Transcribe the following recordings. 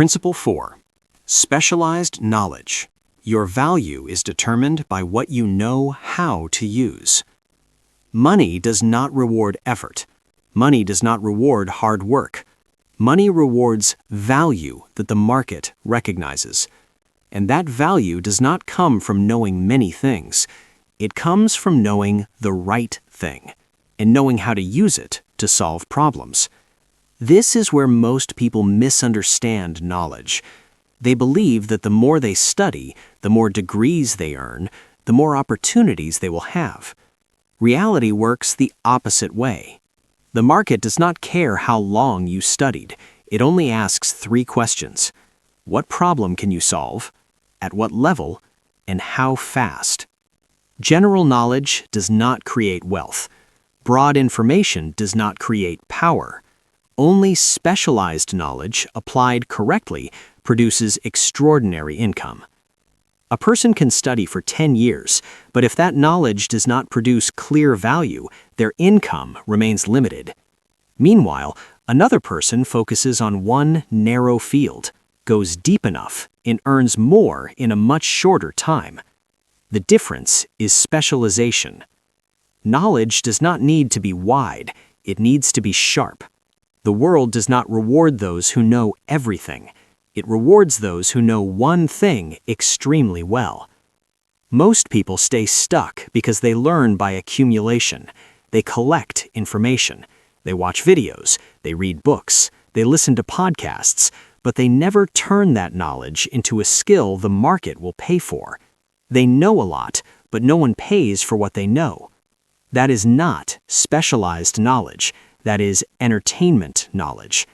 Principle 4. Specialized knowledge. Your value is determined by what you know how to use. Money does not reward effort. Money does not reward hard work. Money rewards value that the market recognizes. And that value does not come from knowing many things. It comes from knowing the right thing and knowing how to use it to solve problems. This is where most people misunderstand knowledge. They believe that the more they study, the more degrees they earn, the more opportunities they will have. Reality works the opposite way. The market does not care how long you studied. It only asks 3 questions. What problem can you solve? At what level? And how fast? General knowledge does not create wealth. Broad information does not create power. Only specialized knowledge, applied correctly, produces extraordinary income. A person can study for 10 years, but if that knowledge does not produce clear value, their income remains limited. Meanwhile, another person focuses on one narrow field, goes deep enough, and earns more in a much shorter time. The difference is specialization. Knowledge does not need to be wide, it needs to be sharp. The world does not reward those who know everything. It rewards those who know one thing extremely well. Most people stay stuck because they learn by accumulation. They collect information. They watch videos. They read books. They listen to podcasts. But they never turn that knowledge into a skill the market will pay for. They know a lot, but no one pays for what they know. That is not specialized knowledge. That is entertainment knowledge.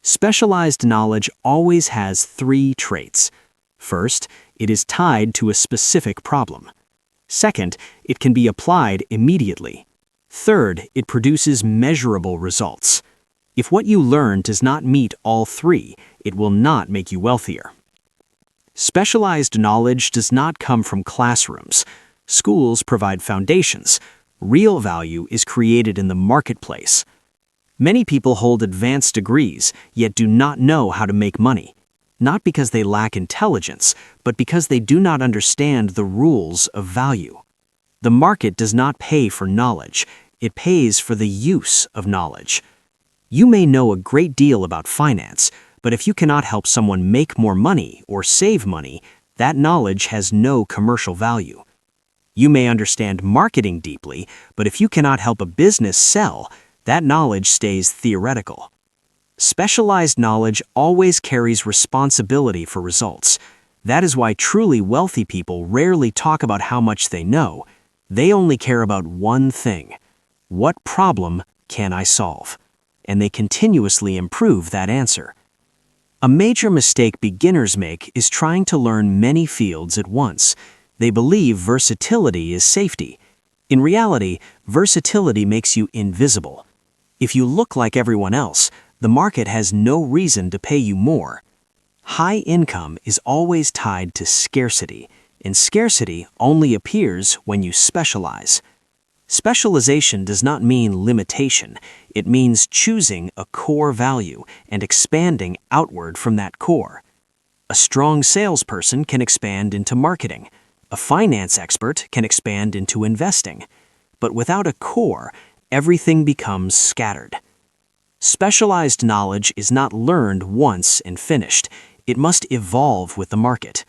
Specialized knowledge always has 3 traits. First, it is tied to a specific problem. Second, it can be applied immediately. Third, it produces measurable results. If what you learn does not meet all 3, it will not make you wealthier. Specialized knowledge does not come from classrooms. Schools provide foundations. Real value is created in the marketplace. Many people hold advanced degrees, yet do not know how to make money. Not because they lack intelligence, but because they do not understand the rules of value. The market does not pay for knowledge. It pays for the use of knowledge. You may know a great deal about finance, but if you cannot help someone make more money or save money, that knowledge has no commercial value. You may understand marketing deeply, but if you cannot help a business sell, that knowledge stays theoretical. Specialized knowledge always carries responsibility for results. That is why truly wealthy people rarely talk about how much they know. They only care about one thing. What problem can I solve? And they continuously improve that answer. A major mistake beginners make is trying to learn many fields at once. They believe versatility is safety. In reality, versatility makes you invisible. If you look like everyone else, the market has no reason to pay you more. High income is always tied to scarcity, and scarcity only appears when you specialize. Specialization does not mean limitation. It means choosing a core value and expanding outward from that core. A strong salesperson can expand into marketing. A finance expert can expand into investing. But without a core, everything becomes scattered. Specialized knowledge is not learned once and finished. It must evolve with the market.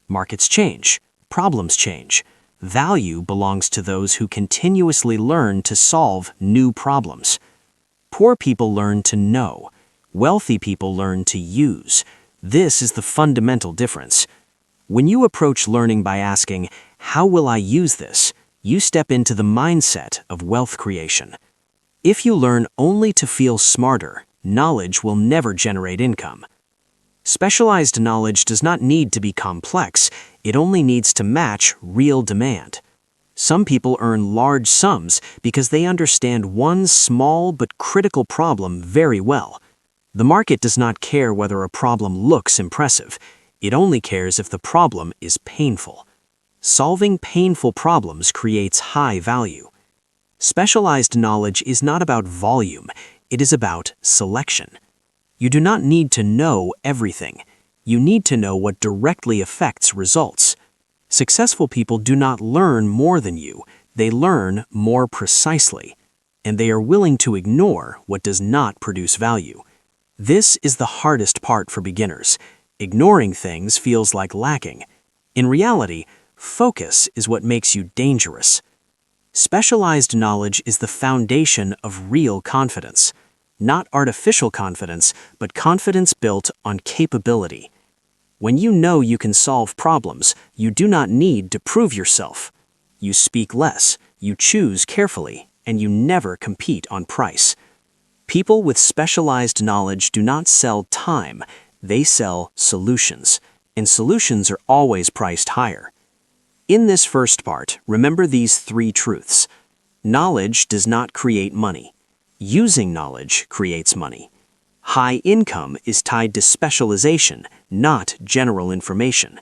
Markets change. Problems change. Value belongs to those who continuously learn to solve new problems. Poor people learn to know. Wealthy people learn to use. This is the fundamental difference. When you approach learning by asking, "How will I use this?" you step into the mindset of wealth creation. If you learn only to feel smarter, knowledge will never generate income. Specialized knowledge does not need to be complex. It only needs to match real demand. Some people earn large sums because they understand one small but critical problem very well. The market does not care whether a problem looks impressive. It only cares if the problem is painful. Solving painful problems creates high value. Specialized knowledge is not about volume, it is about selection. You do not need to know everything. You need to know what directly affects results. Successful people do not learn more than you. They learn more precisely. And they are willing to ignore what does not produce value. This is the hardest part for beginners. Ignoring things feels like lacking. In reality, focus is what makes you dangerous. Specialized knowledge is the foundation of real confidence. Not artificial confidence, but confidence built on capability. When you know you can solve problems, you do not need to prove yourself. You speak less, you choose carefully, and you never compete on price. People with specialized knowledge do not sell time, they sell solutions, and solutions are always priced higher. In this first part, remember these 3 truths. Knowledge does not create money. Using knowledge creates money. High income is tied to specialization, not general information.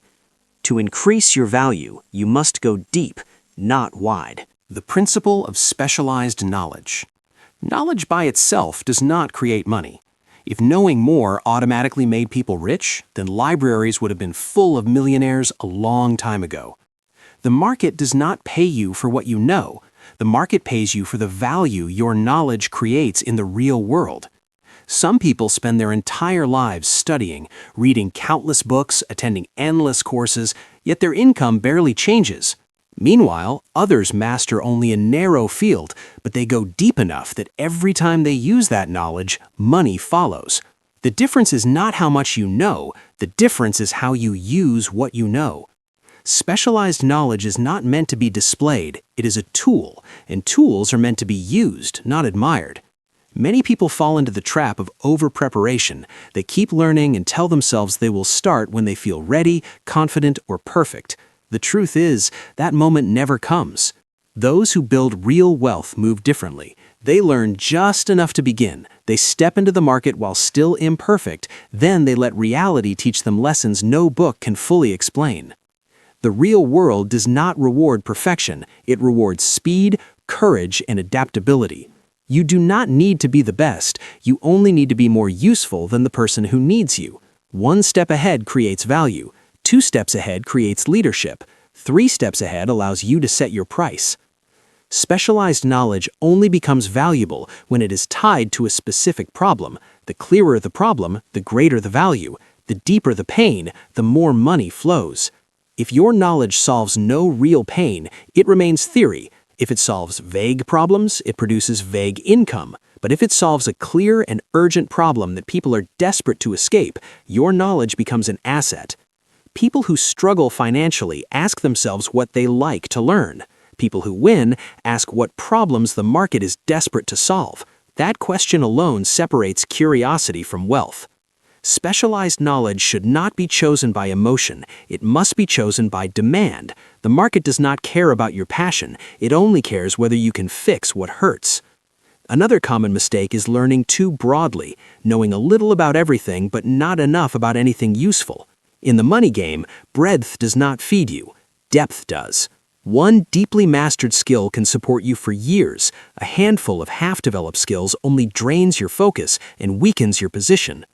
To increase your value, you must go deep, not wide. The principle of specialized knowledge. Knowledge by itself does not create money. If knowing more automatically made people rich, then libraries would have been full of millionaires a long time ago. The market does not pay you for what you know. The market pays you for the value your knowledge creates in the real world. Some people spend their entire lives studying, reading countless books, attending endless courses, yet their income barely changes. Meanwhile, others master only a narrow field, but they go deep enough that every time they use that knowledge, money follows. The difference is not how much you know, the difference is how you use what you know. Specialized knowledge is not meant to be displayed, it is a tool, and tools are meant to be used, not admired. Many people fall into the trap of over-preparation. They keep learning and tell themselves they will start when they feel ready, confident, or perfect. The truth is, that moment never comes. Those who build real wealth move differently. They learn just enough to begin. They step into the market while still imperfect. Then they let reality teach them lessons no book can fully explain. The real world does not reward perfection. It rewards speed, courage, and adaptability. You do not need to be the best. You only need to be more useful than the person who needs you. 1 step ahead creates value. 2 steps ahead creates leadership. 3 steps ahead allows you to set your price. Specialized knowledge only becomes valuable when it is tied to a specific problem. The clearer the problem, the greater the value. The deeper the pain, the more money flows. If your knowledge solves no real pain, it remains theory. If it solves vague problems, it produces vague income. But if it solves a clear and urgent problem that people are desperate to escape, your knowledge becomes an asset. People who struggle financially ask themselves what they like to learn. People who win ask what problems the market is desperate to solve. That question alone separates curiosity from wealth. Specialized knowledge should not be chosen by emotion. It must be chosen by demand. The market does not care about your passion. It only cares whether you can fix what hurts. Another common mistake is learning too broadly, knowing a little about everything but not enough about anything useful. In the money game, breadth does not feed you. Depth does. One deeply mastered skill can support you for years. A handful of half-developed skills only drains your focus and weakens your position.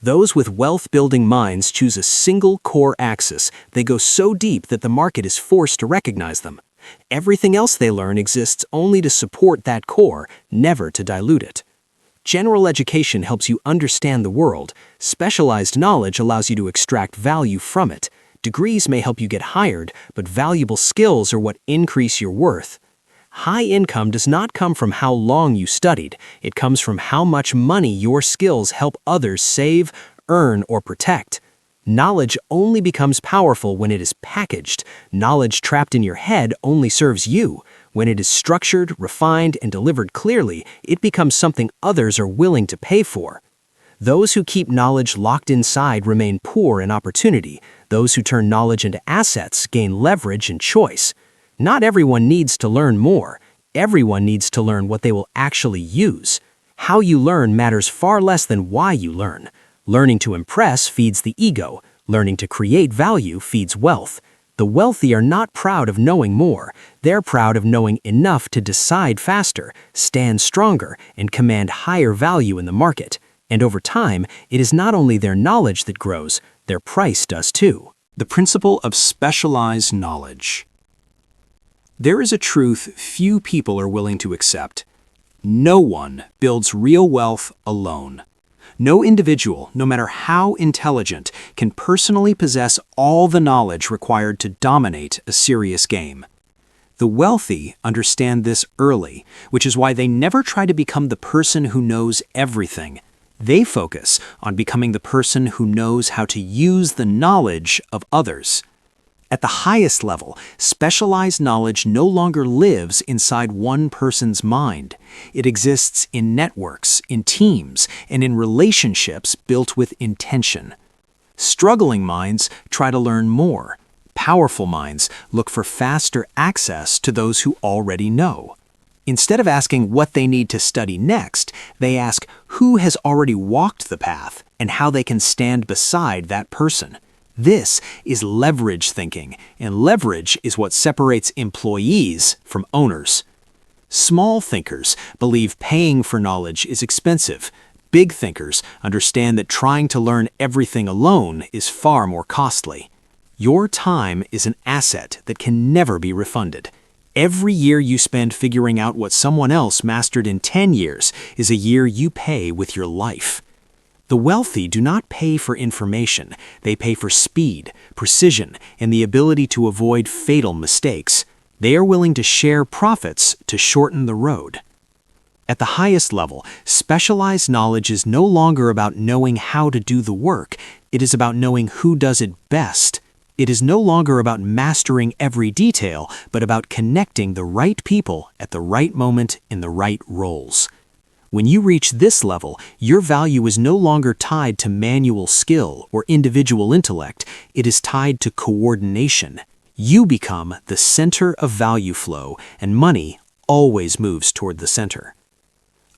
Those with wealth-building minds choose a single core axis. They go so deep that the market is forced to recognize them. Everything else they learn exists only to support that core, never to dilute it. General education helps you understand the world. Specialized knowledge allows you to extract value from it. Degrees may help you get hired, but valuable skills are what increase your worth. High income does not come from how long you studied. It comes from how much money your skills help others save, earn, or protect. Knowledge only becomes powerful when it is packaged. Knowledge trapped in your head only serves you. When it is structured, refined, and delivered clearly, it becomes something others are willing to pay for. Those who keep knowledge locked inside remain poor in opportunity. Those who turn knowledge into assets gain leverage and choice. Not everyone needs to learn more. Everyone needs to learn what they will actually use. How you learn matters far less than why you learn. Learning to impress feeds the ego. Learning to create value feeds wealth. The wealthy are not proud of knowing more. They're proud of knowing enough to decide faster, stand stronger, and command higher value in the market. And over time, it is not only their knowledge that grows, their price does too. The principle of specialized knowledge. There is a truth few people are willing to accept. No one builds real wealth alone. No individual, no matter how intelligent, can personally possess all the knowledge required to dominate a serious game. The wealthy understand this early, which is why they never try to become the person who knows everything. They focus on becoming the person who knows how to use the knowledge of others. At the highest level, specialized knowledge no longer lives inside one person's mind. It exists in networks, in teams, and in relationships built with intention. Struggling minds try to learn more. Powerful minds look for faster access to those who already know. Instead of asking what they need to study next, they ask who has already walked the path and how they can stand beside that person. This is leverage thinking, and leverage is what separates employees from owners. Small thinkers believe paying for knowledge is expensive. Big thinkers understand that trying to learn everything alone is far more costly. Your time is an asset that can never be refunded. Every year you spend figuring out what someone else mastered in 10 years is a year you pay with your life. The wealthy do not pay for information. They pay for speed, precision, and the ability to avoid fatal mistakes. They are willing to share profits to shorten the road. At the highest level, specialized knowledge is no longer about knowing how to do the work. It is about knowing who does it best. It is no longer about mastering every detail, but about connecting the right people at the right moment in the right roles. When you reach this level, your value is no longer tied to manual skill or individual intellect. It is tied to coordination. You become the center of value flow, and money always moves toward the center.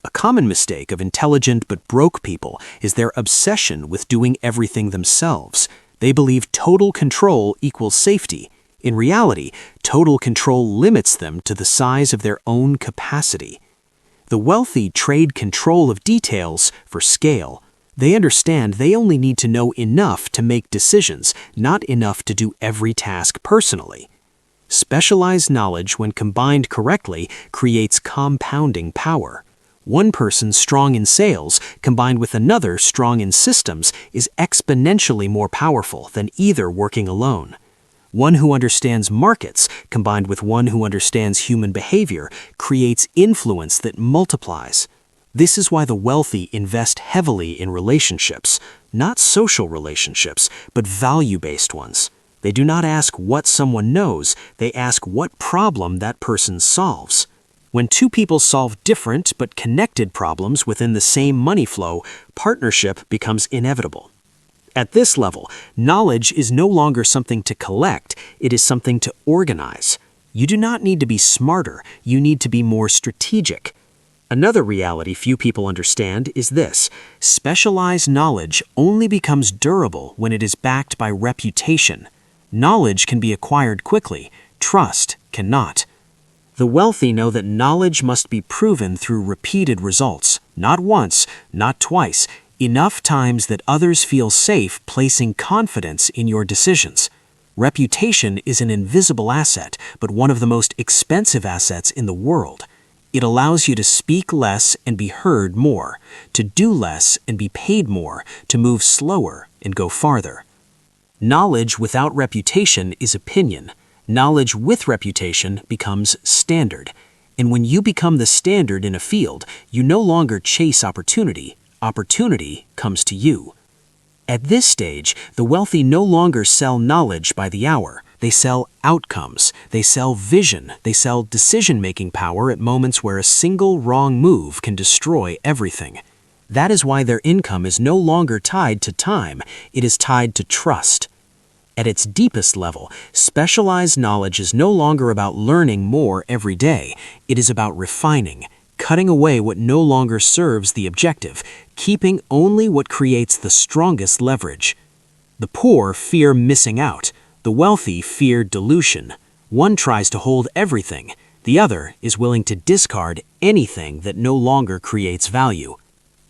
A common mistake of intelligent but broke people is their obsession with doing everything themselves. They believe total control equals safety. In reality, total control limits them to the size of their own capacity. The wealthy trade control of details for scale. They understand they only need to know enough to make decisions, not enough to do every task personally. Specialized knowledge, when combined correctly, creates compounding power. One person strong in sales, combined with another strong in systems, is exponentially more powerful than either working alone. One who understands markets, combined with one who understands human behavior, creates influence that multiplies. This is why the wealthy invest heavily in relationships, not social relationships, but value-based ones. They do not ask what someone knows, they ask what problem that person solves. When two people solve different but connected problems within the same money flow, partnership becomes inevitable. At this level, knowledge is no longer something to collect, it is something to organize. You do not need to be smarter, you need to be more strategic. Another reality few people understand is this: specialized knowledge only becomes durable when it is backed by reputation. Knowledge can be acquired quickly, trust cannot. The wealthy know that knowledge must be proven through repeated results, not once, not twice, enough times that others feel safe placing confidence in your decisions. Reputation is an invisible asset, but one of the most expensive assets in the world. It allows you to speak less and be heard more, to do less and be paid more, to move slower and go farther. Knowledge without reputation is opinion. Knowledge with reputation becomes standard. And when you become the standard in a field, you no longer chase opportunity. Opportunity comes to you. At this stage, the wealthy no longer sell knowledge by the hour. They sell outcomes. They sell vision. They sell decision-making power at moments where a single wrong move can destroy everything. That is why their income is no longer tied to time. It is tied to trust. At its deepest level, specialized knowledge is no longer about learning more every day. It is about refining, cutting away what no longer serves the objective, keeping only what creates the strongest leverage. The poor fear missing out. The wealthy fear dilution. One tries to hold everything. The other is willing to discard anything that no longer creates value.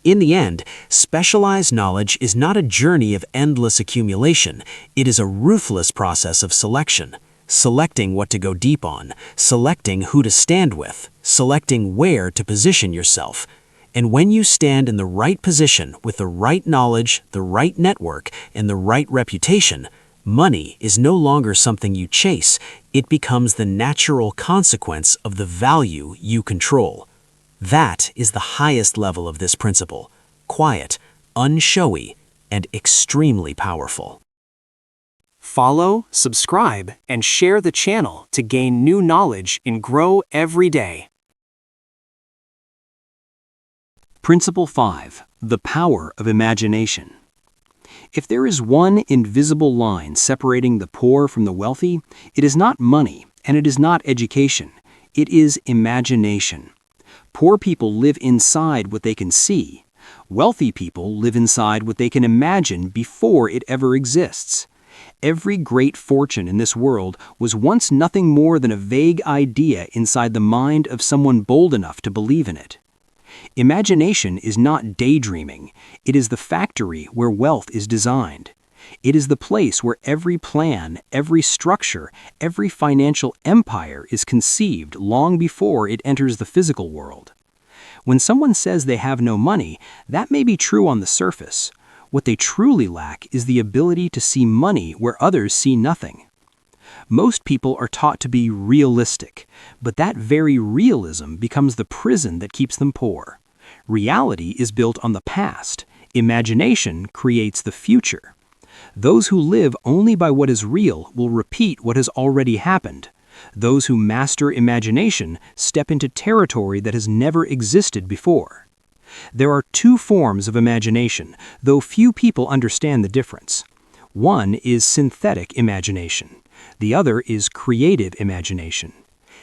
In the end, specialized knowledge is not a journey of endless accumulation. It is a ruthless process of selection. Selecting what to go deep on, selecting who to stand with, selecting where to position yourself. And when you stand in the right position with the right knowledge, the right network, and the right reputation, money is no longer something you chase. It becomes the natural consequence of the value you control. That is the highest level of this principle: quiet, unshowy, and extremely powerful. Follow, subscribe, and share the channel to gain new knowledge and grow every day. Principle 5. The power of imagination. If there is one invisible line separating the poor from the wealthy, it is not money and it is not education. It is imagination. Poor people live inside what they can see. Wealthy people live inside what they can imagine before it ever exists. Every great fortune in this world was once nothing more than a vague idea inside the mind of someone bold enough to believe in it. Imagination is not daydreaming. It is the factory where wealth is designed. It is the place where every plan, every structure, every financial empire is conceived long before it enters the physical world. When someone says they have no money, that may be true on the surface. What they truly lack is the ability to see money where others see nothing. Most people are taught to be realistic, but that very realism becomes the prison that keeps them poor. Reality is built on the past. Imagination creates the future. Those who live only by what is real will repeat what has already happened. Those who master imagination step into territory that has never existed before. There are two forms of imagination, though few people understand the difference. One is synthetic imagination. The other is creative imagination.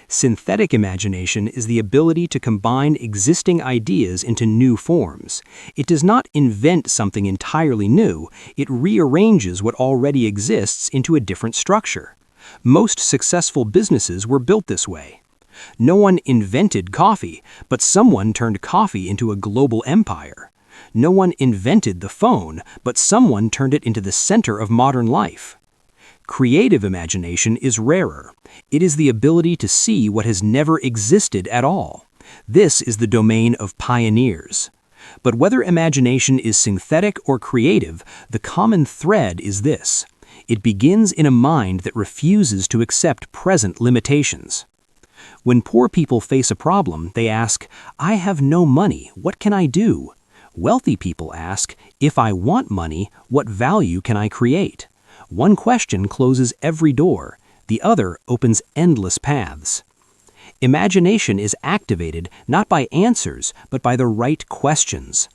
Synthetic imagination is the ability to combine existing ideas into new forms. It does not invent something entirely new. It rearranges what already exists into a different structure. Most successful businesses were built this way. No one invented coffee, but someone turned coffee into a global empire. No one invented the phone, but someone turned it into the center of modern life. Creative imagination is rarer. It is the ability to see what has never existed at all. This is the domain of pioneers. But whether imagination is synthetic or creative, the common thread is this: it begins in a mind that refuses to accept present limitations. When poor people face a problem, they ask, "I have no money, what can I do?" Wealthy people ask, "If I want money, what value can I create?" One question closes every door, the other opens endless paths. Imagination is activated not by answers, but by the right questions.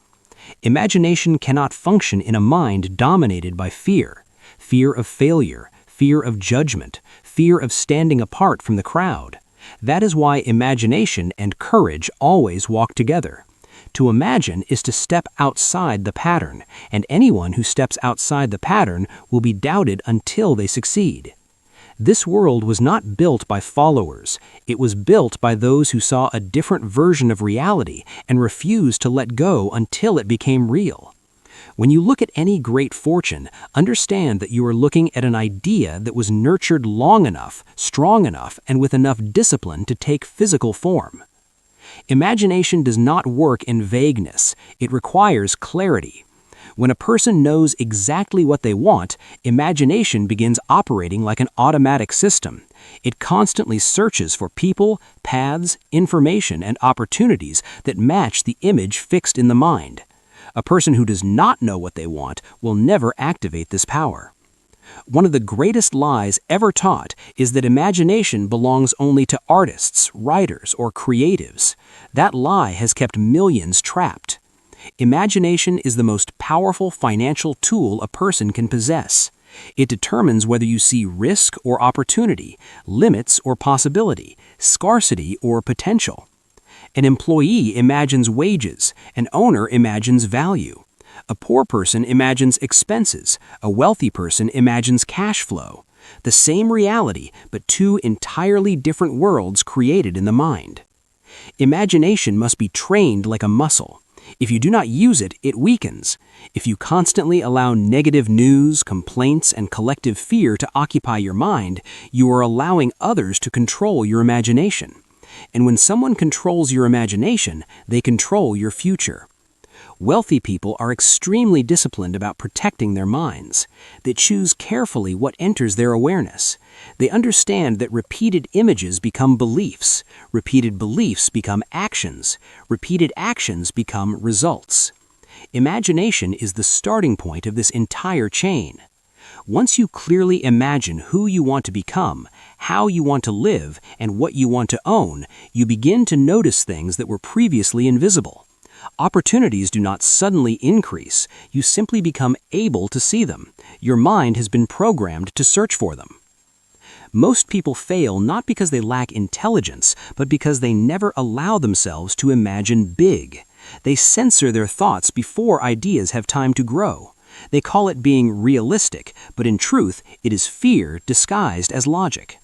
Imagination cannot function in a mind dominated by fear. Fear of failure, fear of judgment, fear of standing apart from the crowd. That is why imagination and courage always walk together. To imagine is to step outside the pattern, and anyone who steps outside the pattern will be doubted until they succeed. This world was not built by followers. It was built by those who saw a different version of reality and refused to let go until it became real. When you look at any great fortune, understand that you are looking at an idea that was nurtured long enough, strong enough, and with enough discipline to take physical form. Imagination does not work in vagueness. It requires clarity. When a person knows exactly what they want, imagination begins operating like an automatic system. It constantly searches for people, paths, information, and opportunities that match the image fixed in the mind. A person who does not know what they want will never activate this power. One of the greatest lies ever taught is that imagination belongs only to artists, writers, or creatives. That lie has kept millions trapped. Imagination is the most powerful financial tool a person can possess. It determines whether you see risk or opportunity, limits or possibility, scarcity or potential. An employee imagines wages, an owner imagines value. A poor person imagines expenses, a wealthy person imagines cash flow. The same reality, but two entirely different worlds created in the mind. Imagination must be trained like a muscle. If you do not use it, it weakens. If you constantly allow negative news, complaints, and collective fear to occupy your mind, you are allowing others to control your imagination. And when someone controls your imagination, they control your future. Wealthy people are extremely disciplined about protecting their minds. They choose carefully what enters their awareness. They understand that repeated images become beliefs, repeated beliefs become actions, repeated actions become results. Imagination is the starting point of this entire chain. Once you clearly imagine who you want to become, how you want to live, and what you want to own, you begin to notice things that were previously invisible. Opportunities do not suddenly increase. You simply become able to see them. Your mind has been programmed to search for them. Most people fail not because they lack intelligence, but because they never allow themselves to imagine big. They censor their thoughts before ideas have time to grow. They call it being realistic, but in truth, it is fear disguised as logic.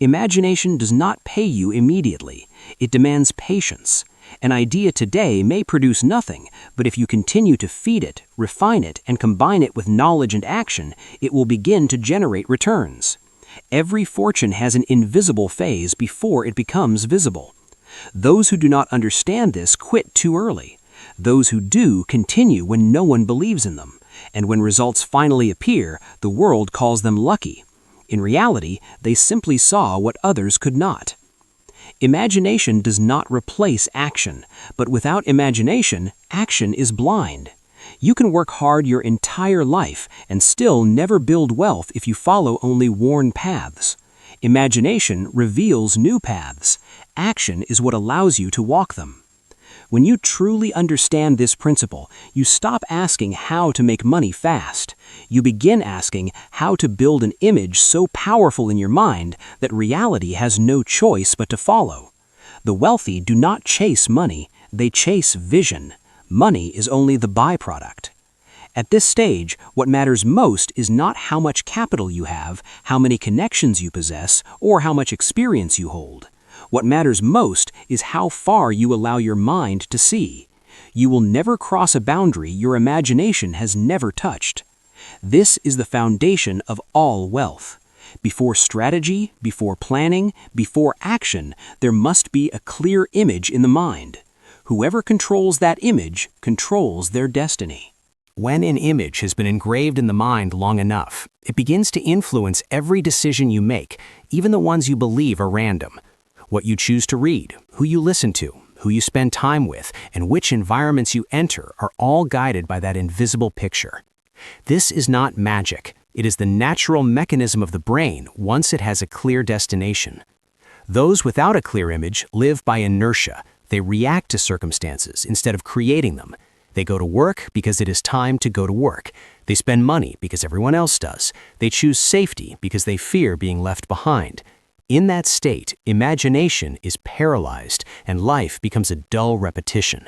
Imagination does not pay you immediately. It demands patience. An idea today may produce nothing, but if you continue to feed it, refine it, and combine it with knowledge and action, it will begin to generate returns. Every fortune has an invisible phase before it becomes visible. Those who do not understand this quit too early. Those who do continue when no one believes in them. And when results finally appear, the world calls them lucky. In reality, they simply saw what others could not. Imagination does not replace action, but without imagination, action is blind. You can work hard your entire life and still never build wealth if you follow only worn paths. Imagination reveals new paths. Action is what allows you to walk them. When you truly understand this principle, you stop asking how to make money fast. You begin asking how to build an image so powerful in your mind that reality has no choice but to follow. The wealthy do not chase money, they chase vision. Money is only the byproduct. At this stage, what matters most is not how much capital you have, how many connections you possess, or how much experience you hold. What matters most is how far you allow your mind to see. You will never cross a boundary your imagination has never touched. This is the foundation of all wealth. Before strategy, before planning, before action, there must be a clear image in the mind. Whoever controls that image controls their destiny. When an image has been engraved in the mind long enough, it begins to influence every decision you make, even the ones you believe are random. What you choose to read, who you listen to, who you spend time with, and which environments you enter are all guided by that invisible picture. This is not magic. It is the natural mechanism of the brain once it has a clear destination. Those without a clear image live by inertia. They react to circumstances instead of creating them. They go to work because it is time to go to work. They spend money because everyone else does. They choose safety because they fear being left behind. In that state, imagination is paralyzed and life becomes a dull repetition.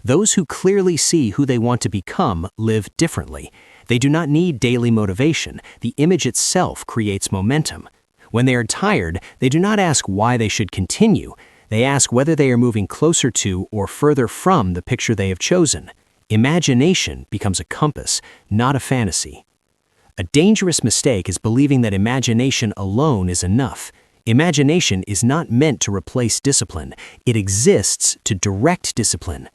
Those who clearly see who they want to become live differently. They do not need daily motivation. The image itself creates momentum. When they are tired, they do not ask why they should continue. They ask whether they are moving closer to or further from the picture they have chosen. Imagination becomes a compass, not a fantasy. A dangerous mistake is believing that imagination alone is enough. Imagination is not meant to replace discipline. It exists to direct discipline.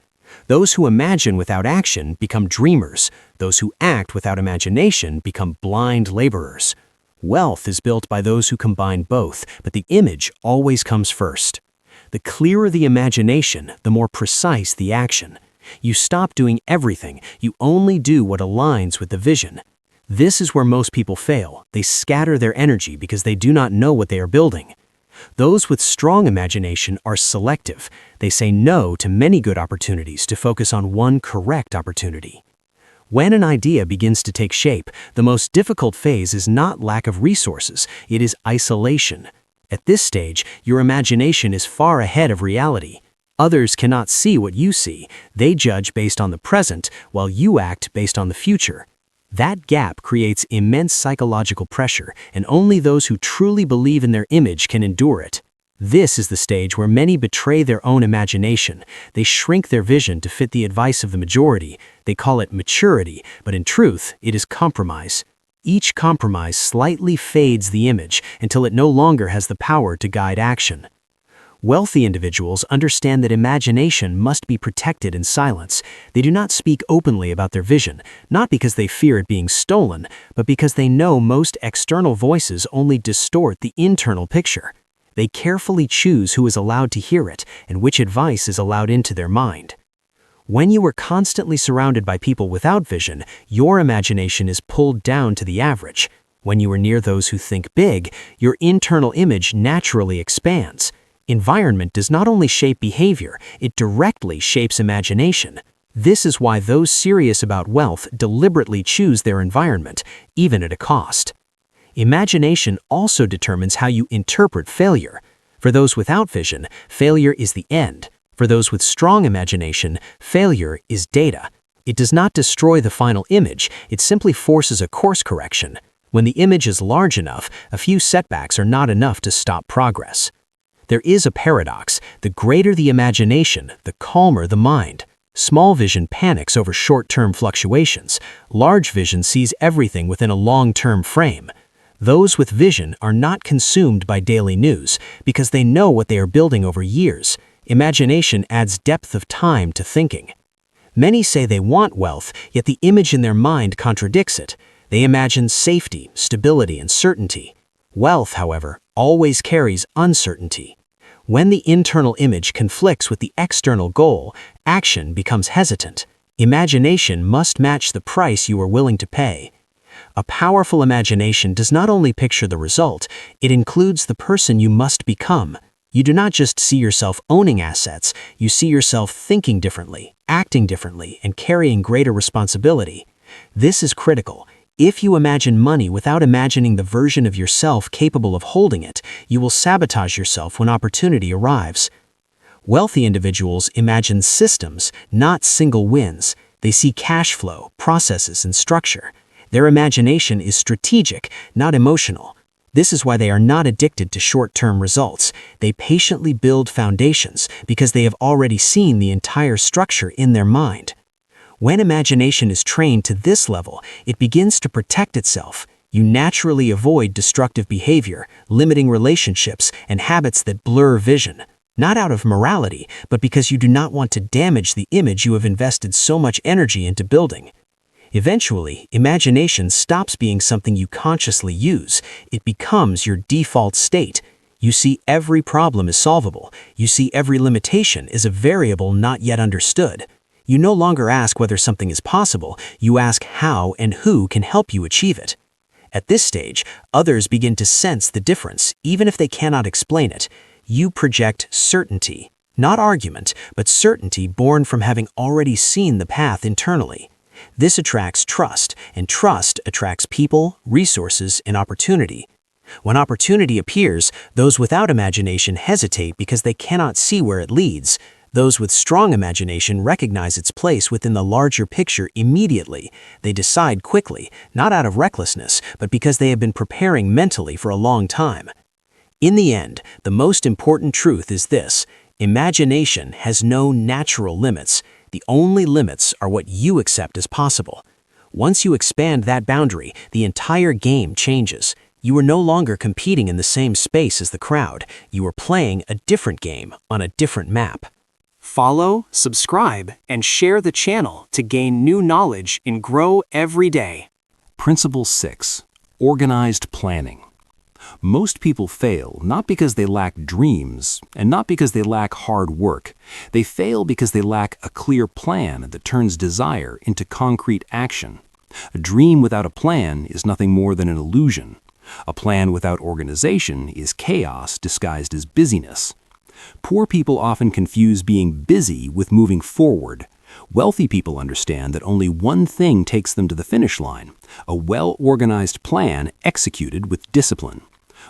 Those who imagine without action become dreamers. Those who act without imagination become blind laborers. Wealth is built by those who combine both, but the image always comes first. The clearer the imagination, the more precise the action. You stop doing everything. You only do what aligns with the vision. This is where most people fail. They scatter their energy because they do not know what they are building. Those with strong imagination are selective. They say no to many good opportunities to focus on one correct opportunity. When an idea begins to take shape, the most difficult phase is not lack of resources, it is isolation. At this stage, your imagination is far ahead of reality. Others cannot see what you see. They judge based on the present, while you act based on the future. That gap creates immense psychological pressure, and only those who truly believe in their image can endure it. This is the stage where many betray their own imagination. They shrink their vision to fit the advice of the majority. They call it maturity, but in truth, it is compromise. Each compromise slightly fades the image until it no longer has the power to guide action. Wealthy individuals understand that imagination must be protected in silence. They do not speak openly about their vision, not because they fear it being stolen, but because they know most external voices only distort the internal picture. They carefully choose who is allowed to hear it and which advice is allowed into their mind. When you are constantly surrounded by people without vision, your imagination is pulled down to the average. When you are near those who think big, your internal image naturally expands. Environment does not only shape behavior, it directly shapes imagination. This is why those serious about wealth deliberately choose their environment, even at a cost. Imagination also determines how you interpret failure. For those without vision, failure is the end. For those with strong imagination, failure is data. It does not destroy the final image, it simply forces a course correction. When the image is large enough, a few setbacks are not enough to stop progress. There is a paradox. The greater the imagination, the calmer the mind. Small vision panics over short-term fluctuations. Large vision sees everything within a long-term frame. Those with vision are not consumed by daily news because they know what they are building over years. Imagination adds depth of time to thinking. Many say they want wealth, yet the image in their mind contradicts it. They imagine safety, stability, and certainty. Wealth, however, always carries uncertainty. When the internal image conflicts with the external goal, action becomes hesitant. Imagination must match the price you are willing to pay. A powerful imagination does not only picture the result, it includes the person you must become. You do not just see yourself owning assets, you see yourself thinking differently, acting differently, and carrying greater responsibility. This is critical. If you imagine money without imagining the version of yourself capable of holding it, you will sabotage yourself when opportunity arrives. Wealthy individuals imagine systems, not single wins. They see cash flow, processes, and structure. Their imagination is strategic, not emotional. This is why they are not addicted to short-term results. They patiently build foundations because they have already seen the entire structure in their mind. When imagination is trained to this level, it begins to protect itself. You naturally avoid destructive behavior, limiting relationships, and habits that blur vision. Not out of morality, but because you do not want to damage the image you have invested so much energy into building. Eventually, imagination stops being something you consciously use. It becomes your default state. You see every problem is solvable. You see every limitation is a variable not yet understood. You no longer ask whether something is possible, you ask how and who can help you achieve it. At this stage, others begin to sense the difference, even if they cannot explain it. You project certainty, not argument, but certainty born from having already seen the path internally. This attracts trust, and trust attracts people, resources, and opportunity. When opportunity appears, those without imagination hesitate because they cannot see where it leads. Those with strong imagination recognize its place within the larger picture immediately. They decide quickly, not out of recklessness, but because they have been preparing mentally for a long time. In the end, the most important truth is this: imagination has no natural limits. The only limits are what you accept as possible. Once you expand that boundary, the entire game changes. You are no longer competing in the same space as the crowd. You are playing a different game on a different map. Follow, subscribe, and share the channel to gain new knowledge and grow every day. Principle 6. Organized planning. Most people fail not because they lack dreams and not because they lack hard work. They fail because they lack a clear plan that turns desire into concrete action. A dream without a plan is nothing more than an illusion. A plan without organization is chaos disguised as busyness. Poor people often confuse being busy with moving forward. Wealthy people understand that only one thing takes them to the finish line: a well-organized plan executed with discipline.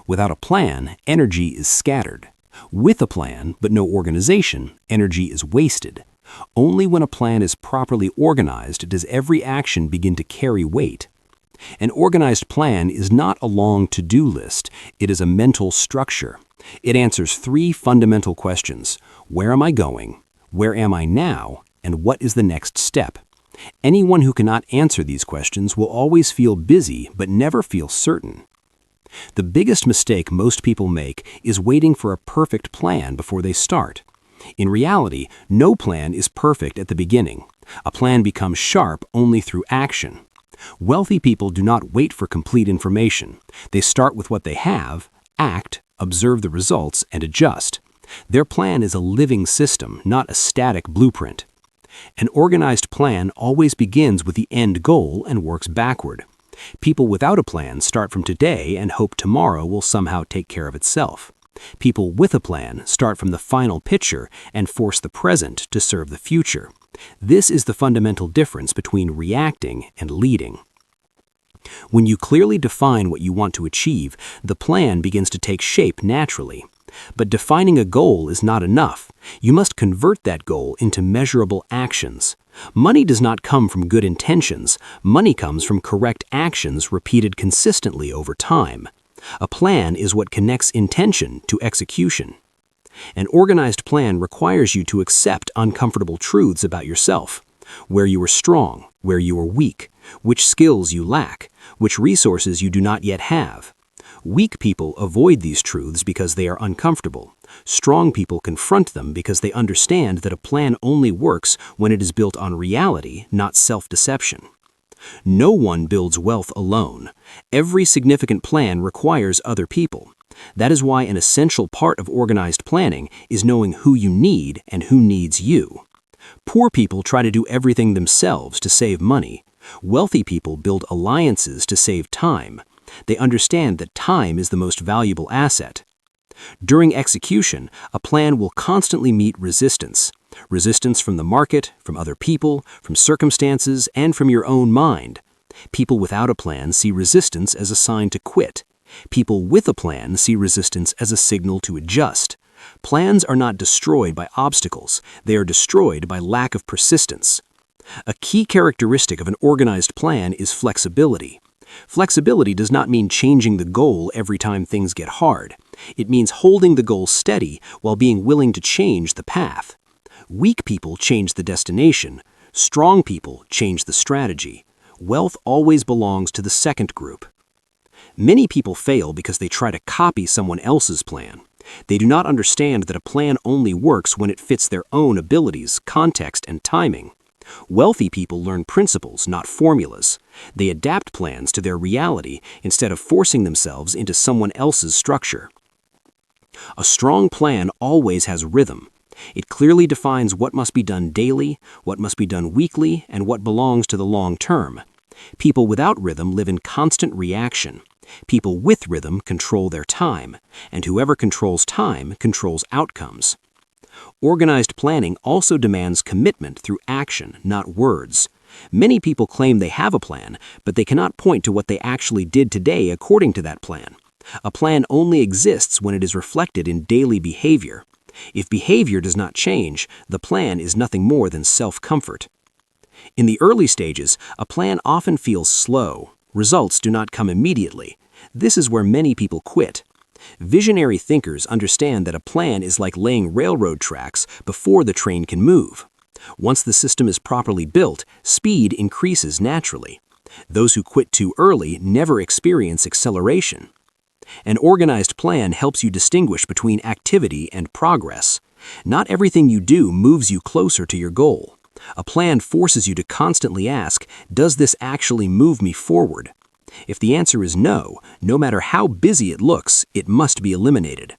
Without a plan, energy is scattered. With a plan, but no organization, energy is wasted. Only when a plan is properly organized does every action begin to carry weight. An organized plan is not a long to-do list, it is a mental structure. It answers three fundamental questions: where am I going? Where am I now? And what is the next step? Anyone who cannot answer these questions will always feel busy but never feel certain. The biggest mistake most people make is waiting for a perfect plan before they start. In reality, no plan is perfect at the beginning. A plan becomes sharp only through action. Wealthy people do not wait for complete information. They start with what they have, act, observe the results, and adjust. Their plan is a living system, not a static blueprint. An organized plan always begins with the end goal and works backward. People without a plan start from today and hope tomorrow will somehow take care of itself. People with a plan start from the final picture and force the present to serve the future. This is the fundamental difference between reacting and leading. When you clearly define what you want to achieve, the plan begins to take shape naturally. But defining a goal is not enough. You must convert that goal into measurable actions. Money does not come from good intentions. Money comes from correct actions repeated consistently over time. A plan is what connects intention to execution. An organized plan requires you to accept uncomfortable truths about yourself: where you are strong, where you are weak, which skills you lack, which resources you do not yet have. Weak people avoid these truths because they are uncomfortable. Strong people confront them because they understand that a plan only works when it is built on reality, not self-deception. No one builds wealth alone. Every significant plan requires other people. That is why an essential part of organized planning is knowing who you need and who needs you. Poor people try to do everything themselves to save money. Wealthy people build alliances to save time. They understand that time is the most valuable asset. During execution, a plan will constantly meet resistance. Resistance from the market, from other people, from circumstances, and from your own mind. People without a plan see resistance as a sign to quit. People with a plan see resistance as a signal to adjust. Plans are not destroyed by obstacles. They are destroyed by lack of persistence. A key characteristic of an organized plan is flexibility. Flexibility does not mean changing the goal every time things get hard. It means holding the goal steady while being willing to change the path. Weak people change the destination. Strong people change the strategy. Wealth always belongs to the second group. Many people fail because they try to copy someone else's plan. They do not understand that a plan only works when it fits their own abilities, context, and timing. Wealthy people learn principles, not formulas. They adapt plans to their reality instead of forcing themselves into someone else's structure. A strong plan always has rhythm. It clearly defines what must be done daily, what must be done weekly, and what belongs to the long term. People without rhythm live in constant reaction. People with rhythm control their time, and whoever controls time controls outcomes. Organized planning also demands commitment through action, not words. Many people claim they have a plan, but they cannot point to what they actually did today according to that plan. A plan only exists when it is reflected in daily behavior. If behavior does not change, the plan is nothing more than self-comfort. In the early stages, a plan often feels slow. Results do not come immediately. This is where many people quit. Visionary thinkers understand that a plan is like laying railroad tracks before the train can move. Once the system is properly built, speed increases naturally. Those who quit too early never experience acceleration. An organized plan helps you distinguish between activity and progress. Not everything you do moves you closer to your goal. A plan forces you to constantly ask, does this actually move me forward? If the answer is no, no matter how busy it looks, it must be eliminated.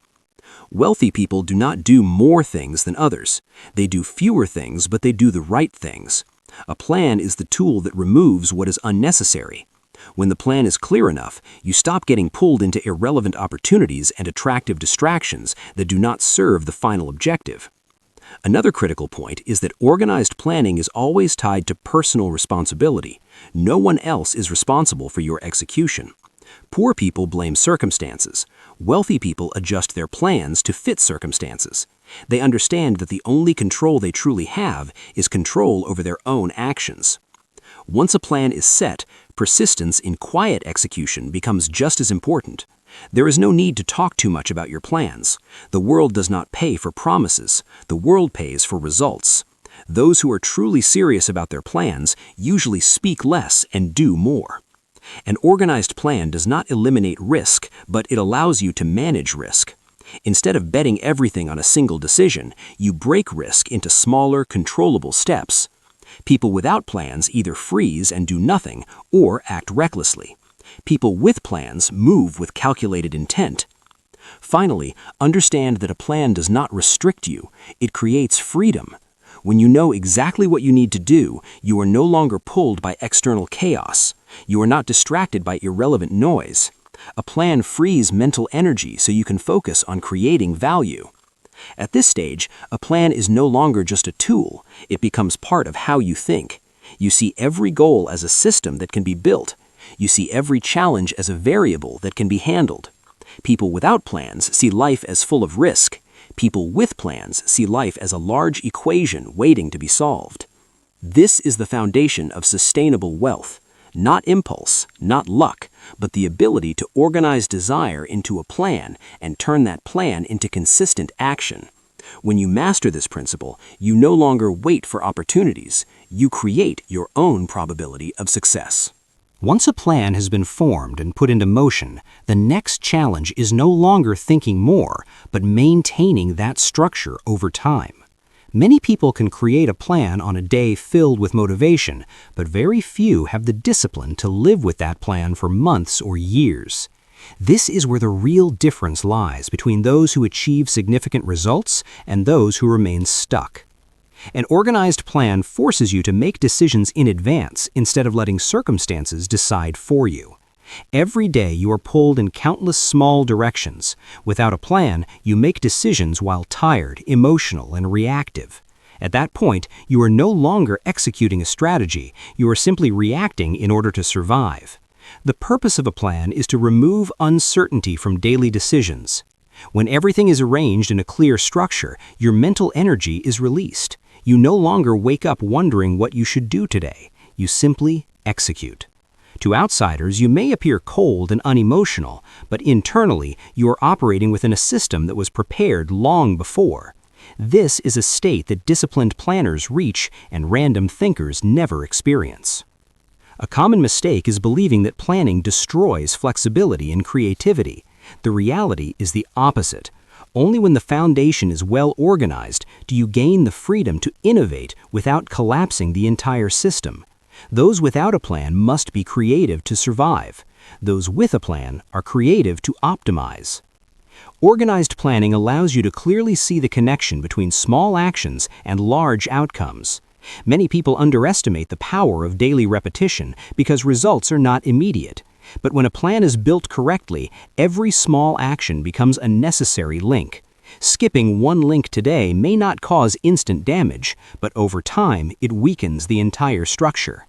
Wealthy people do not do more things than others. They do fewer things, but they do the right things. A plan is the tool that removes what is unnecessary. When the plan is clear enough, you stop getting pulled into irrelevant opportunities and attractive distractions that do not serve the final objective. Another critical point is that organized planning is always tied to personal responsibility. No one else is responsible for your execution. Poor people blame circumstances. Wealthy people adjust their plans to fit circumstances. They understand that the only control they truly have is control over their own actions. Once a plan is set, persistence in quiet execution becomes just as important. There is no need to talk too much about your plans. The world does not pay for promises. The world pays for results. Those who are truly serious about their plans usually speak less and do more. An organized plan does not eliminate risk, but it allows you to manage risk. Instead of betting everything on a single decision, you break risk into smaller, controllable steps. People without plans either freeze and do nothing or act recklessly. People with plans move with calculated intent. Finally, understand that a plan does not restrict you, it creates freedom. When you know exactly what you need to do, you are no longer pulled by external chaos. You are not distracted by irrelevant noise. A plan frees mental energy so you can focus on creating value. At this stage, a plan is no longer just a tool, it becomes part of how you think. You see every goal as a system that can be built. You see every challenge as a variable that can be handled. People without plans see life as full of risk. People with plans see life as a large equation waiting to be solved. This is the foundation of sustainable wealth. Not impulse, not luck, but the ability to organize desire into a plan and turn that plan into consistent action. When you master this principle, you no longer wait for opportunities. You create your own probability of success. Once a plan has been formed and put into motion, the next challenge is no longer thinking more, but maintaining that structure over time. Many people can create a plan on a day filled with motivation, but very few have the discipline to live with that plan for months or years. This is where the real difference lies between those who achieve significant results and those who remain stuck. An organized plan forces you to make decisions in advance instead of letting circumstances decide for you. Every day you are pulled in countless small directions. Without a plan, you make decisions while tired, emotional, and reactive. At that point, you are no longer executing a strategy, you are simply reacting in order to survive. The purpose of a plan is to remove uncertainty from daily decisions. When everything is arranged in a clear structure, your mental energy is released. You no longer wake up wondering what you should do today. You simply execute. To outsiders, you may appear cold and unemotional, but internally, you are operating within a system that was prepared long before. This is a state that disciplined planners reach and random thinkers never experience. A common mistake is believing that planning destroys flexibility and creativity. The reality is the opposite. Only when the foundation is well organized do you gain the freedom to innovate without collapsing the entire system. Those without a plan must be creative to survive. Those with a plan are creative to optimize. Organized planning allows you to clearly see the connection between small actions and large outcomes. Many people underestimate the power of daily repetition because results are not immediate. But when a plan is built correctly, every small action becomes a necessary link. Skipping one link today may not cause instant damage, but over time it weakens the entire structure.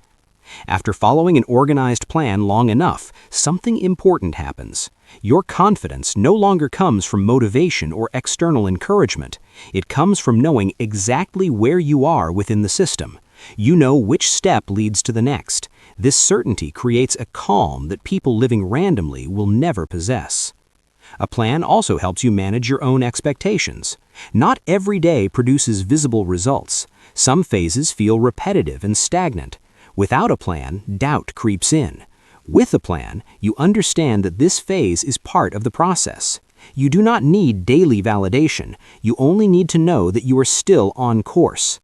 After following an organized plan long enough, something important happens. Your confidence no longer comes from motivation or external encouragement. It comes from knowing exactly where you are within the system. You know which step leads to the next. This certainty creates a calm that people living randomly will never possess. A plan also helps you manage your own expectations. Not every day produces visible results. Some phases feel repetitive and stagnant. Without a plan, doubt creeps in. With a plan, you understand that this phase is part of the process. You do not need daily validation. You only need to know that you are still on course.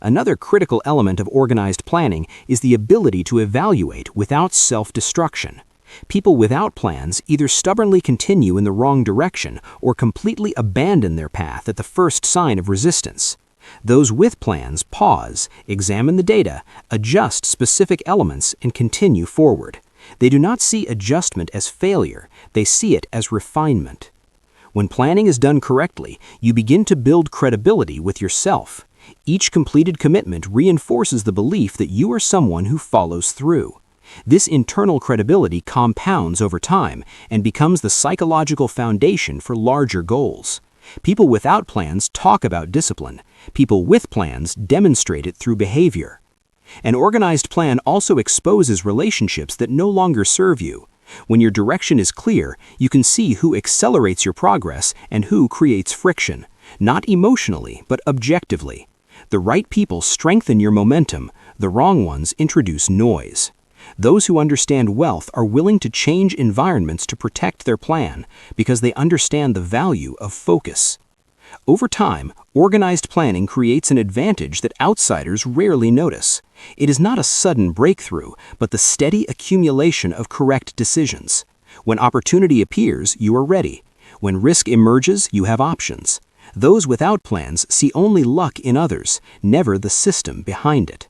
Another critical element of organized planning is the ability to evaluate without self-destruction. People without plans either stubbornly continue in the wrong direction or completely abandon their path at the first sign of resistance. Those with plans pause, examine the data, adjust specific elements, and continue forward. They do not see adjustment as failure, they see it as refinement. When planning is done correctly, you begin to build credibility with yourself. Each completed commitment reinforces the belief that you are someone who follows through. This internal credibility compounds over time and becomes the psychological foundation for larger goals. People without plans talk about discipline. People with plans demonstrate it through behavior. An organized plan also exposes relationships that no longer serve you. When your direction is clear, you can see who accelerates your progress and who creates friction, not emotionally, but objectively. The right people strengthen your momentum, the wrong ones introduce noise. Those who understand wealth are willing to change environments to protect their plan because they understand the value of focus. Over time, organized planning creates an advantage that outsiders rarely notice. It is not a sudden breakthrough, but the steady accumulation of correct decisions. When opportunity appears, you are ready. When risk emerges, you have options. Those without plans see only luck in others, never the system behind it.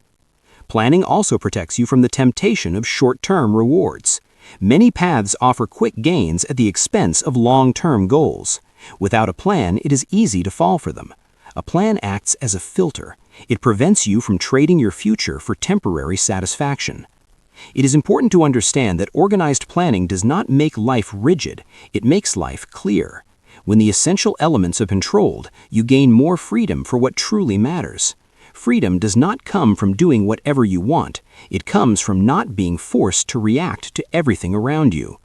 Planning also protects you from the temptation of short-term rewards. Many paths offer quick gains at the expense of long-term goals. Without a plan, it is easy to fall for them. A plan acts as a filter. It prevents you from trading your future for temporary satisfaction. It is important to understand that organized planning does not make life rigid, it makes life clear. When the essential elements are controlled, you gain more freedom for what truly matters. Freedom does not come from doing whatever you want, it comes from not being forced to react to everything around you.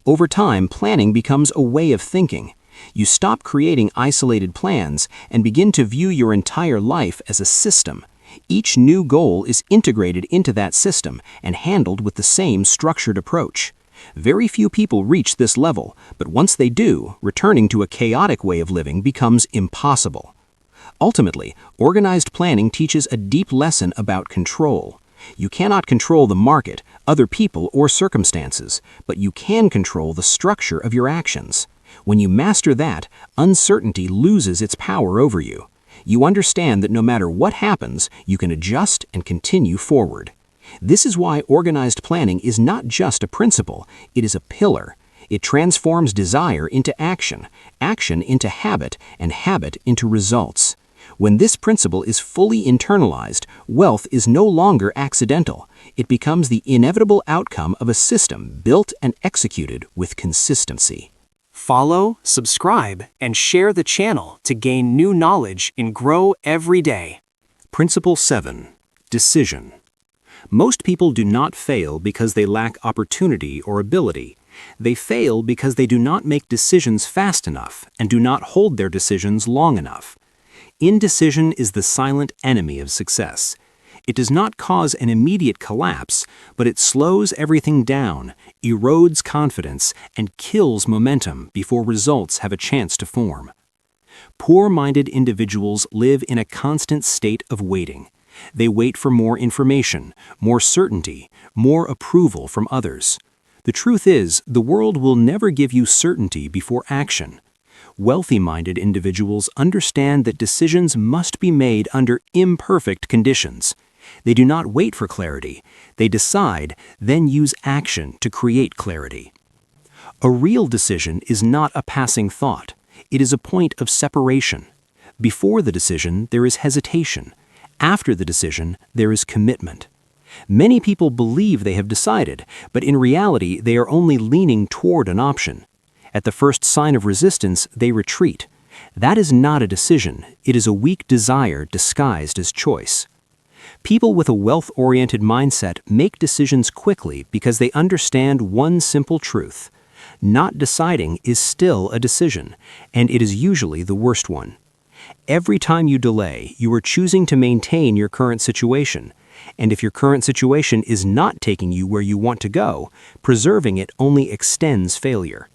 Over time, planning becomes a way of thinking. You stop creating isolated plans and begin to view your entire life as a system. Each new goal is integrated into that system and handled with the same structured approach. Very few people reach this level, but once they do, returning to a chaotic way of living becomes impossible. Ultimately, organized planning teaches a deep lesson about control. You cannot control the market, other people, or circumstances, but you can control the structure of your actions. When you master that, uncertainty loses its power over you. You understand that no matter what happens, you can adjust and continue forward. This is why organized planning is not just a principle, it is a pillar. It transforms desire into action, action into habit, and habit into results. When this principle is fully internalized, wealth is no longer accidental. It becomes the inevitable outcome of a system built and executed with consistency. Follow, subscribe, and share the channel to gain new knowledge and grow every day. Principle 7. Decision. Most people do not fail because they lack opportunity or ability. They fail because they do not make decisions fast enough and do not hold their decisions long enough. Indecision is the silent enemy of success. It does not cause an immediate collapse, but it slows everything down, erodes confidence, and kills momentum before results have a chance to form. Poor-minded individuals live in a constant state of waiting. They wait for more information, more certainty, more approval from others. The truth is, the world will never give you certainty before action. Wealthy-minded individuals understand that decisions must be made under imperfect conditions. They do not wait for clarity. They decide, then use action to create clarity. A real decision is not a passing thought. It is a point of separation. Before the decision, there is hesitation. After the decision, there is commitment. Many people believe they have decided, but in reality, they are only leaning toward an option. At the first sign of resistance, they retreat. That is not a decision. It is a weak desire disguised as choice. People with a wealth-oriented mindset make decisions quickly because they understand one simple truth. Not deciding is still a decision, and it is usually the worst one. Every time you delay, you are choosing to maintain your current situation. And if your current situation is not taking you where you want to go, preserving it only extends failure.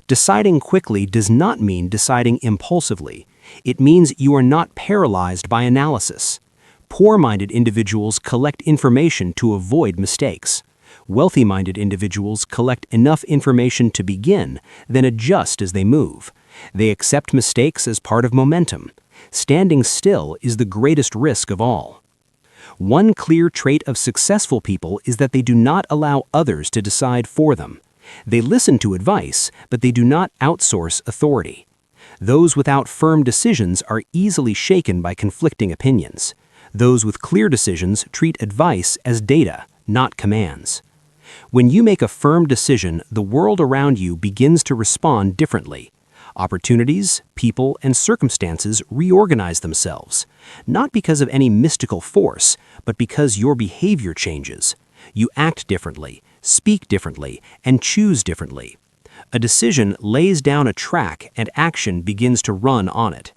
Deciding quickly does not mean deciding impulsively. It means you are not paralyzed by analysis. Poor-minded individuals collect information to avoid mistakes. Wealthy-minded individuals collect enough information to begin, then adjust as they move. They accept mistakes as part of momentum. Standing still is the greatest risk of all. One clear trait of successful people is that they do not allow others to decide for them. They listen to advice, but they do not outsource authority. Those without firm decisions are easily shaken by conflicting opinions. Those with clear decisions treat advice as data, not commands. When you make a firm decision, the world around you begins to respond differently. Opportunities, people, and circumstances reorganize themselves, not because of any mystical force, but because your behavior changes. You act differently, speak differently, and choose differently. A decision lays down a track and action begins to run on it.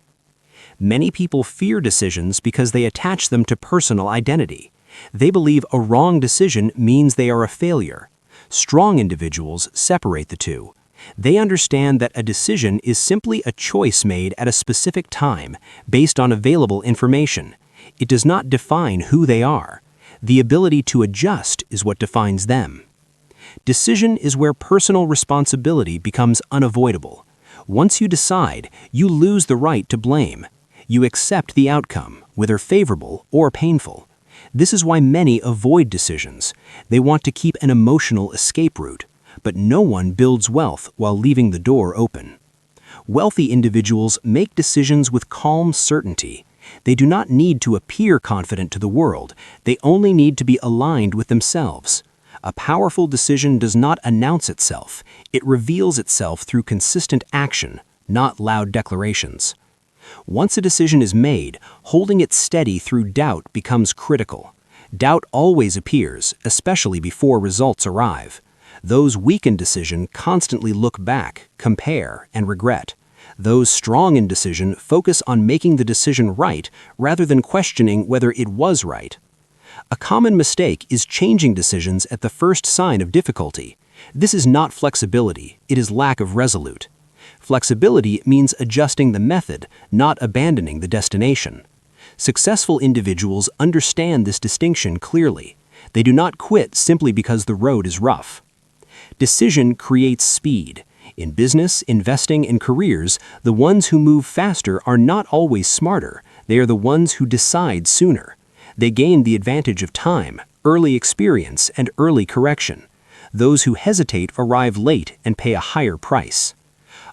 Many people fear decisions because they attach them to personal identity. They believe a wrong decision means they are a failure. Strong individuals separate the two. They understand that a decision is simply a choice made at a specific time based on available information. It does not define who they are. The ability to adjust is what defines them. Decision is where personal responsibility becomes unavoidable. Once you decide, you lose the right to blame. You accept the outcome, whether favorable or painful. This is why many avoid decisions. They want to keep an emotional escape route. But no one builds wealth while leaving the door open. Wealthy individuals make decisions with calm certainty. They do not need to appear confident to the world. They only need to be aligned with themselves. A powerful decision does not announce itself. It reveals itself through consistent action, not loud declarations. Once a decision is made, holding it steady through doubt becomes critical. Doubt always appears, especially before results arrive. Those weak in decision constantly look back, compare, and regret. Those strong in decision focus on making the decision right rather than questioning whether it was right. A common mistake is changing decisions at the first sign of difficulty. This is not flexibility, it is lack of resolute. Flexibility means adjusting the method, not abandoning the destination. Successful individuals understand this distinction clearly. They do not quit simply because the road is rough. Decision creates speed. In business, investing, and careers, the ones who move faster are not always smarter. They are the ones who decide sooner. They gain the advantage of time, early experience, and early correction. Those who hesitate arrive late and pay a higher price.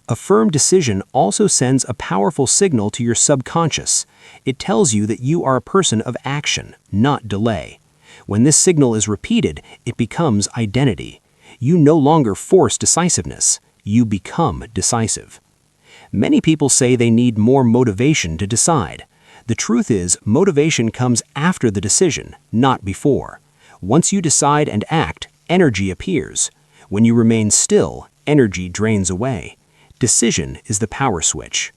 A firm decision also sends a powerful signal to your subconscious. It tells you that you are a person of action, not delay. When this signal is repeated, it becomes identity. You no longer force decisiveness. You become decisive. Many people say they need more motivation to decide. The truth is, motivation comes after the decision, not before. Once you decide and act, energy appears. When you remain still, energy drains away. Decision is the power switch.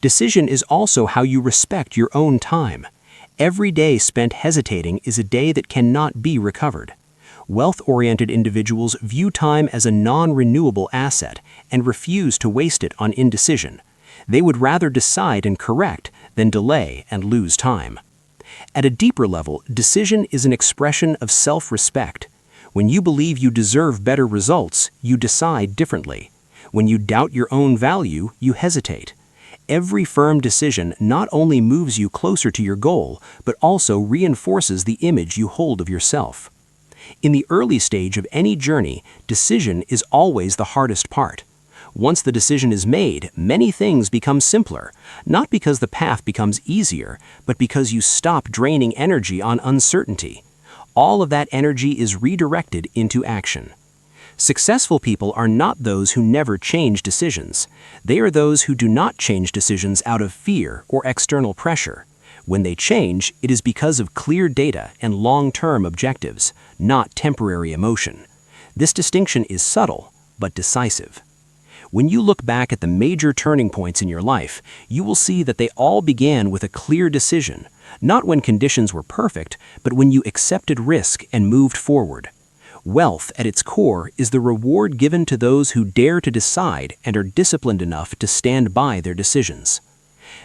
Decision is also how you respect your own time. Every day spent hesitating is a day that cannot be recovered. Wealth-oriented individuals view time as a non-renewable asset and refuse to waste it on indecision. They would rather decide and correct than delay and lose time. At a deeper level, decision is an expression of self-respect. When you believe you deserve better results, you decide differently. When you doubt your own value, you hesitate. Every firm decision not only moves you closer to your goal, but also reinforces the image you hold of yourself. In the early stage of any journey, decision is always the hardest part. Once the decision is made, many things become simpler, not because the path becomes easier, but because you stop draining energy on uncertainty. All of that energy is redirected into action. Successful people are not those who never change decisions. They are those who do not change decisions out of fear or external pressure. When they change, it is because of clear data and long-term objectives, not temporary emotion. This distinction is subtle, but decisive. When you look back at the major turning points in your life, you will see that they all began with a clear decision, not when conditions were perfect, but when you accepted risk and moved forward. Wealth, at its core, is the reward given to those who dare to decide and are disciplined enough to stand by their decisions.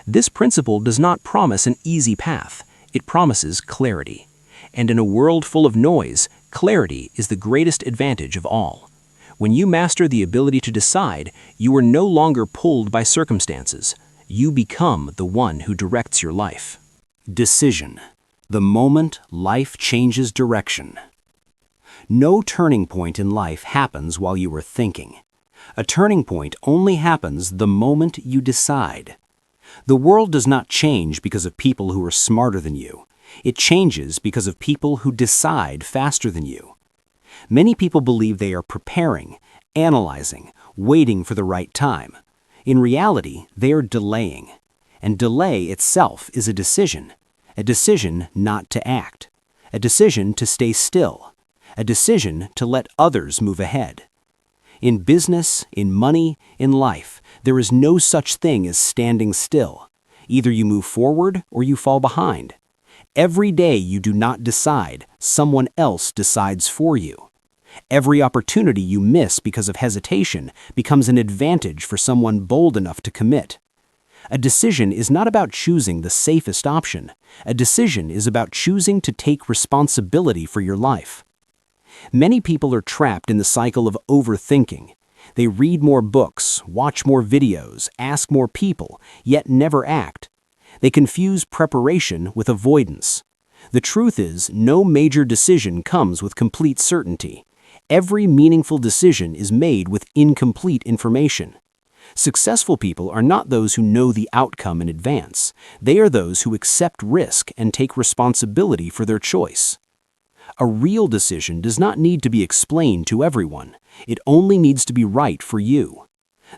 This principle does not promise an easy path. It promises clarity. And in a world full of noise, clarity is the greatest advantage of all. When you master the ability to decide, you are no longer pulled by circumstances. You become the one who directs your life. Decision. The moment life changes direction. No turning point in life happens while you are thinking. A turning point only happens the moment you decide. The world does not change because of people who are smarter than you. It changes because of people who decide faster than you. Many people believe they are preparing, analyzing, waiting for the right time. In reality, they are delaying. And delay itself is a decision not to act, a decision to stay still, a decision to let others move ahead. In business, in money, in life, there is no such thing as standing still. Either you move forward or you fall behind. Every day you do not decide, someone else decides for you. Every opportunity you miss because of hesitation becomes an advantage for someone bold enough to commit. A decision is not about choosing the safest option. A decision is about choosing to take responsibility for your life. Many people are trapped in the cycle of overthinking. They read more books, watch more videos, ask more people, yet never act. They confuse preparation with avoidance. The truth is, no major decision comes with complete certainty. Every meaningful decision is made with incomplete information. Successful people are not those who know the outcome in advance. They are those who accept risk and take responsibility for their choice. A real decision does not need to be explained to everyone. It only needs to be right for you.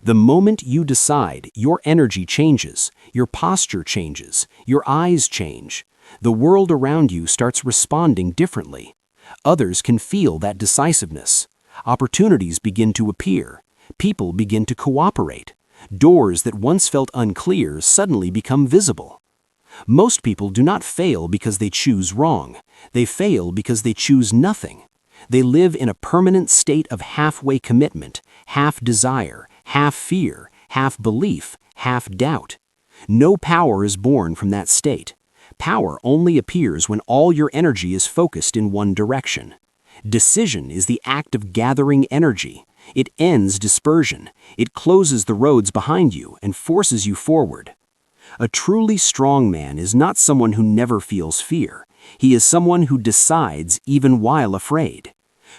The moment you decide, your energy changes, your posture changes, your eyes change. The world around you starts responding differently. Others can feel that decisiveness. Opportunities begin to appear. People begin to cooperate. Doors that once felt unclear suddenly become visible. Most people do not fail because they choose wrong. They fail because they choose nothing. They live in a permanent state of halfway commitment, half desire, half fear, half belief, half doubt. No power is born from that state. Power only appears when all your energy is focused in one direction. Decision is the act of gathering energy. It ends dispersion. It closes the roads behind you and forces you forward. A truly strong man is not someone who never feels fear. He is someone who decides even while afraid.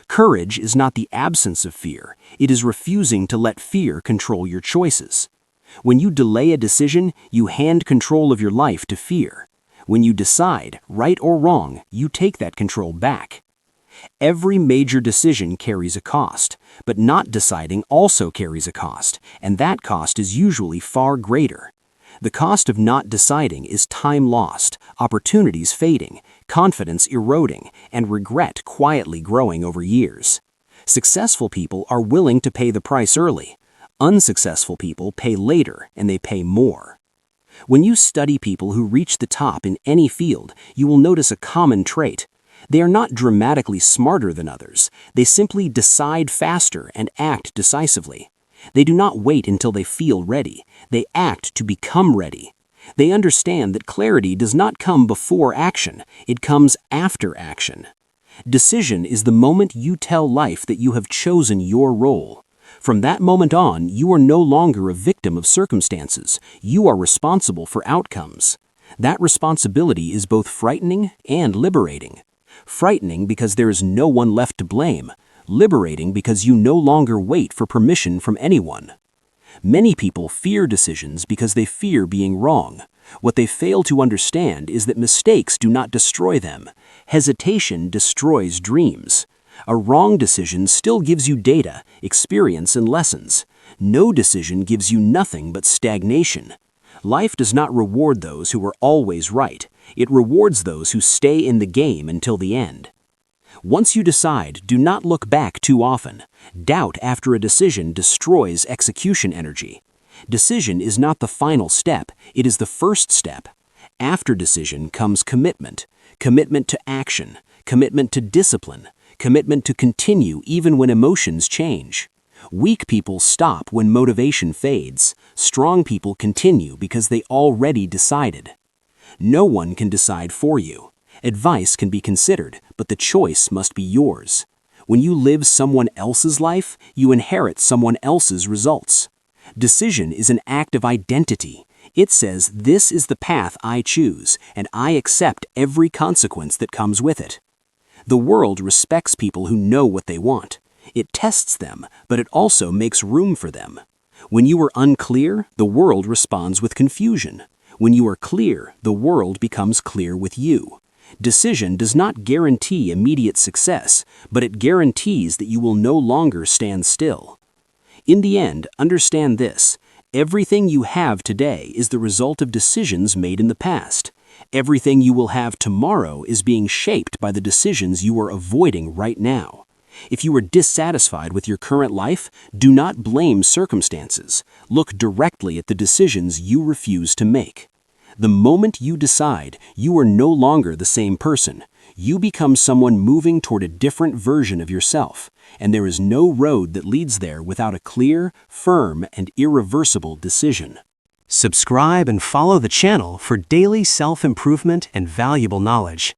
Courage is not the absence of fear. It is refusing to let fear control your choices. When you delay a decision, you hand control of your life to fear. When you decide, right or wrong, you take that control back. Every major decision carries a cost, but not deciding also carries a cost, and that cost is usually far greater. The cost of not deciding is time lost, opportunities fading, confidence eroding, and regret quietly growing over years. Successful people are willing to pay the price early. Unsuccessful people pay later, and they pay more. When you study people who reach the top in any field, you will notice a common trait. They are not dramatically smarter than others. They simply decide faster and act decisively. They do not wait until they feel ready. They act to become ready. They understand that clarity does not come before action. It comes after action. Decision is the moment you tell life that you have chosen your role. From that moment on, you are no longer a victim of circumstances. You are responsible for outcomes. That responsibility is both frightening and liberating. Frightening because there is no one left to blame. Liberating because you no longer wait for permission from anyone. Many people fear decisions because they fear being wrong. What they fail to understand is that mistakes do not destroy them. Hesitation destroys dreams. A wrong decision still gives you data, experience, and lessons. No decision gives you nothing but stagnation. Life does not reward those who are always right. It rewards those who stay in the game until the end. Once you decide, do not look back too often. Doubt after a decision destroys execution energy. Decision is not the final step, it is the first step. After decision comes commitment. Commitment to action. Commitment to discipline. Commitment to continue even when emotions change. Weak people stop when motivation fades. Strong people continue because they already decided. No one can decide for you. Advice can be considered, but the choice must be yours. When you live someone else's life, you inherit someone else's results. Decision is an act of identity. It says, this is the path I choose, and I accept every consequence that comes with it. The world respects people who know what they want. It tests them, but it also makes room for them. When you are unclear, the world responds with confusion. When you are clear, the world becomes clear with you. Decision does not guarantee immediate success, but it guarantees that you will no longer stand still. In the end, understand this: Everything you have today is the result of decisions made in the past. Everything you will have tomorrow is being shaped by the decisions you are avoiding right now. If you are dissatisfied with your current life, do not blame circumstances. Look directly at the decisions you refuse to make. The moment you decide, you are no longer the same person. You become someone moving toward a different version of yourself, and there is no road that leads there without a clear, firm, and irreversible decision. Subscribe and follow the channel for daily self-improvement and valuable knowledge.